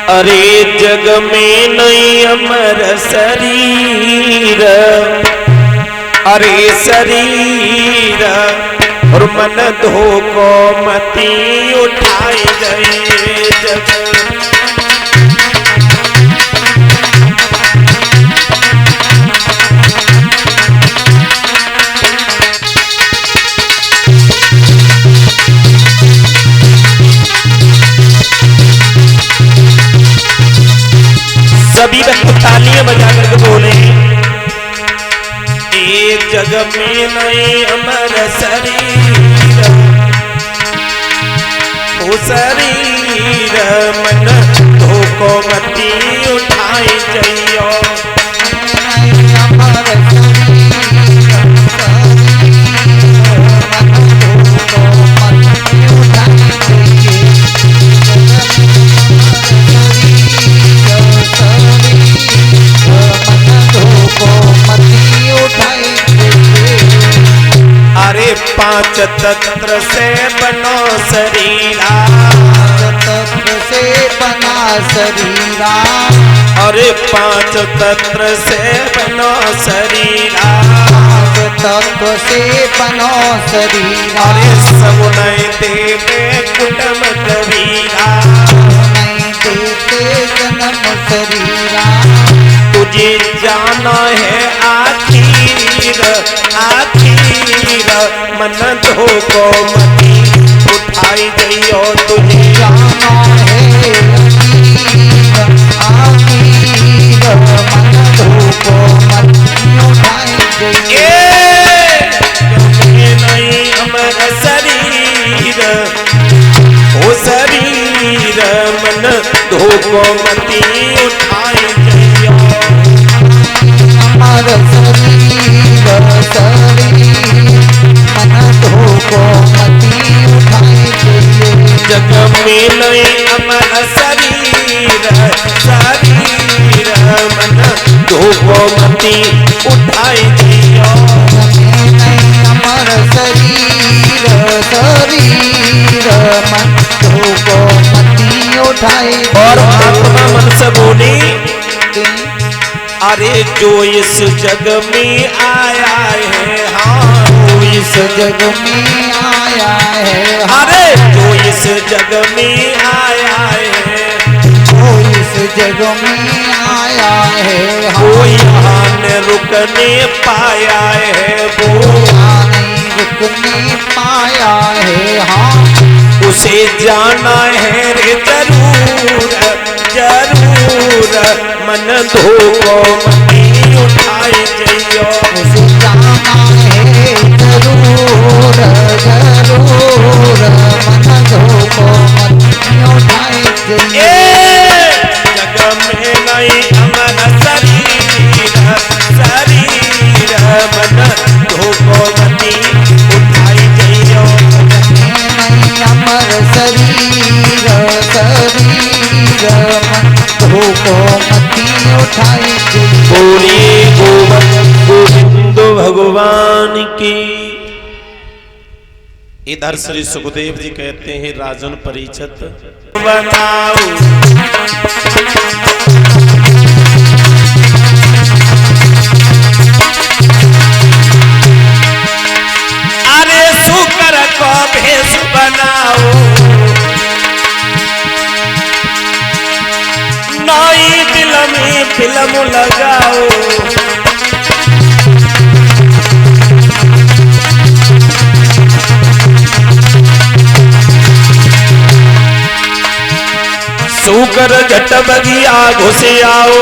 अरे जग में नहीं अमर शरीर, अरे शरीर और मन धो को मती उठाई जाइए जग। सभी बच्चे तालियां बजा करके बोले, एक जग में नहीं अमर शरीर, ओ शरीर मन धो को मती उठाई जाइयो। अरे पांच तत्व से बनो शरीरा, तत्व से बना शरीरा, अरे पांच तत्व से बनो शरीरा, तत्व से बनो शरीरा। अरे सब नहीं देवे कुटुम कबीरा, नहीं देते जन्म शरीरा। तुझे जाना है आखिर आखिर मन धो को मती उठाई जाइयो। तुझे जाना है आखिर मन धो को मती उठाई जाइए। नहीं अमर शरीर, ओ शरीर मन धो को मती उठाई जाइयो। अमर शरीर शरीर मन धो को मती उठाई जाइए। जग में नहीं अमर शरीर, शरीर मन धो को मती उठाई जाइयो। अमर शरीर शरीर मन धो को मती उठाई। और आत्मा मन से बोली, अरे जो इस जग में आया है, हाँ जो इस जग में आया है, अरे जो इस जग में आया है, जो इस जग में आया है, वो यहाँ न रुकने पाया है, वो यहाँ नहीं रुकने पाया है। हाँ उसे जाना है रे जरूर जरूर मन धो को मती उठाई जाइयो। उसे जाना है जरूर जरूर मन धो को मती उठाई जाइए। जग में नहीं अमर शरीर, शरीर मन धो को मती उठाई जाइयो। नहीं अमर शरीर शरीर मन धो को मती उठाई जाइए। बोलिए गोविंद भगवान की। इधर श्री सुखदेव जी कहते हैं, राजन परिषद बनाओ, अरे शुक्र को भेष बनाओ, नई दिल में फिल्म लगाओ, शुक्र जट बगिया घुसे आओ,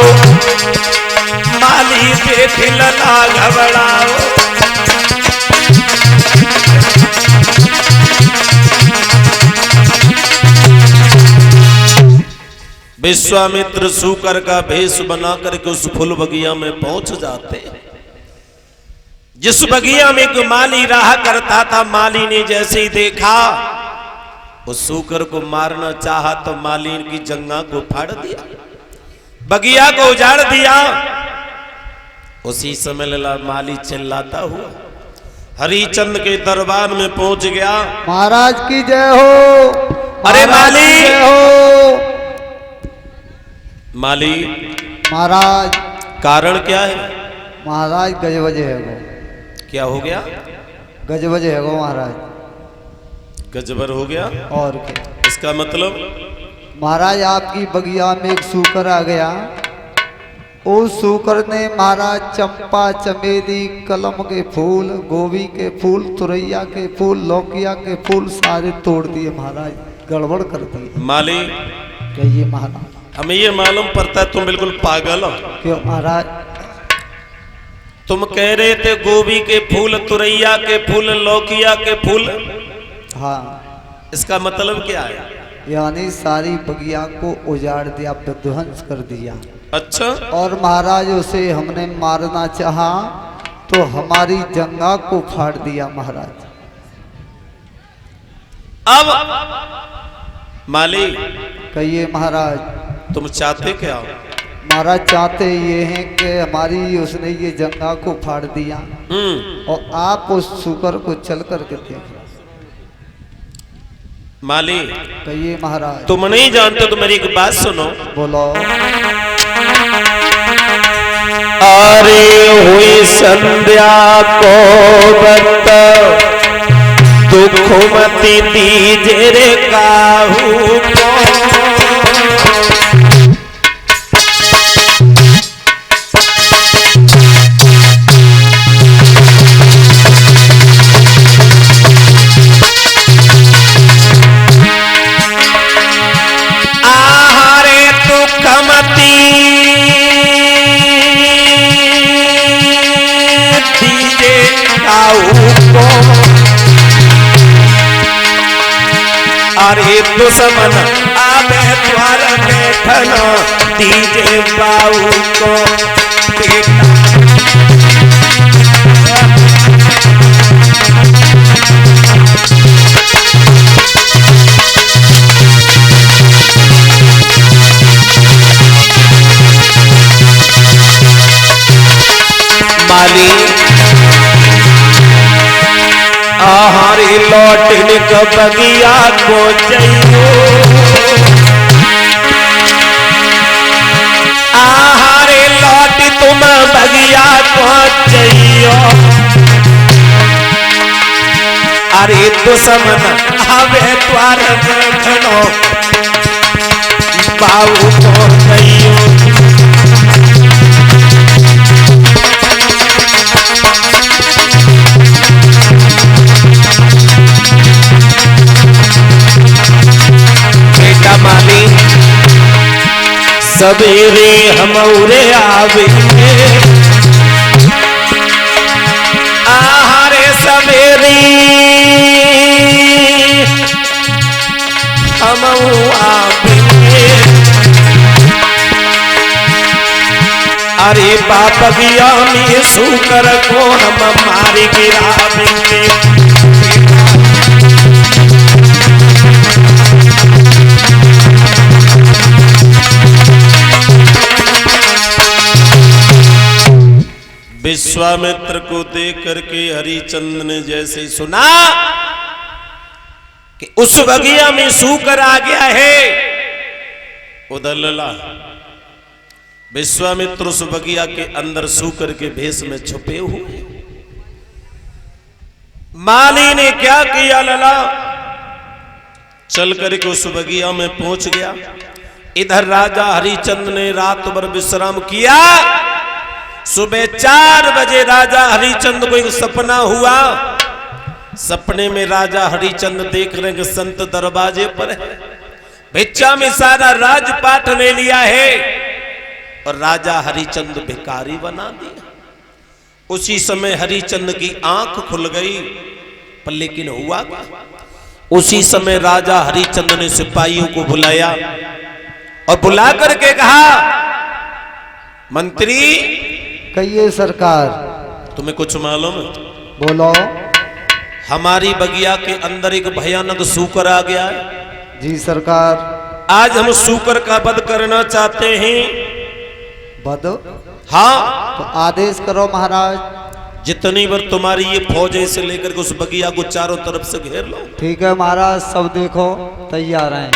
माली देख लला घबराओ। विश्वामित्र शुक्र का भेष बना करके उस फूल बगिया में पहुंच जाते। जिस बगिया में एक माली रहा करता था, माली ने जैसे ही देखा उस शुक्र को मारना चाहा तो माली की जंगा को फाड़ दिया, बगिया को उजाड़ दिया। उसी समय लला माली चिल्लाता हुआ हरिचंद के दरबार में पहुंच गया। महाराज की जय हो। अरे माली, जय हो। माली महाराज कारण क्या है? महाराज गजबजे है वो। क्या हो गया? गजबजे है वो महाराज। गजबर हो गया? और क्या? इसका मतलब? महाराज आपकी बगिया में एक सूकर आ गया। उस सूकर ने महाराज चंपा चमेली कलम के फूल, गोभी के फूल, तुरैया के फूल, लौकिया के फूल सारे तोड़ दिए महाराज, गड़बड़ कर दिए। माली कहिए महाराज। हमें ये मालूम पड़ता है तुम बिल्कुल पागल हो। क्यों महाराज? तुम कह रहे थे गोभी के फूल, तुरैया के फूल, लौकिया के फूल। हाँ, इसका मतलब क्या है? यानी सारी बगिया को उजाड़ दिया, विध्वंस कर दिया। अच्छा। और महाराज उसे हमने मारना चाहा तो हमारी जंगा को फाड़ दिया महाराज। अब माली कहिए महाराज। तुम चाहते क्या हो? महाराज चाहते ये हैं कि हमारी उसने ये जंगा को फाड़ दिया और आप उस सूकर को चल करके देख। माली कहिए महाराज। तुम नहीं जानते तो मेरी एक बात सुनो। बोलो। अरे हुई संध्या को बत दुख मती दीजे रे काहू को। अरे दुश्मन आवे द्वार बैठना दीजे बाऊ को बेटा। माली आहारी लौटने का बगिया को चाहिए। आहारे लौट तुम बगिया को चाहिए। अरे दुश्मन आवे द्वार बैठनो बाबू को चाहिए। माली सवेरे हमौरे आवे आहारे सवेरे हमऊ आवे। अरे बाप गया में सूकर को हम मारी गिरावेंगे। विश्वामित्र को देख करके हरिचंद ने जैसे ही सुना कि उस बगिया में सूकर आ गया है, उधर लला विश्वामित्र उस बगिया के अंदर सूकर के भेष में छुपे हुए। माली ने क्या किया? लला चल करके उस बगिया में पहुंच गया। इधर राजा हरिचंद ने रात भर विश्राम किया। सुबह 4 बजे राजा हरिचंद को एक सपना हुआ। सपने में राजा हरिचंद देख रहे हैं संत दरवाजे पर है, भिक्षा में सारा राजपाट ले लिया है और राजा हरिचंद भिखारी बना दिया। उसी समय हरिचंद की आंख खुल गई, पर लेकिन हुआ क्या? उसी समय राजा हरिचंद ने सिपाहियों को बुलाया और बुला करके कहा, मंत्री कहिए सरकार। तुम्हें कुछ मालूम है? बोलो। हमारी बगिया के अंदर एक भयानक सूकर आ गया है। जी सरकार। आज हम सूकर का वध करना चाहते हैं। वध? हाँ। तो आदेश करो महाराज। जितनी बार तुम्हारी ये फौज से लेकर के उस बगिया को चारों तरफ से घेर लो। ठीक है महाराज, सब देखो तैयार हैं।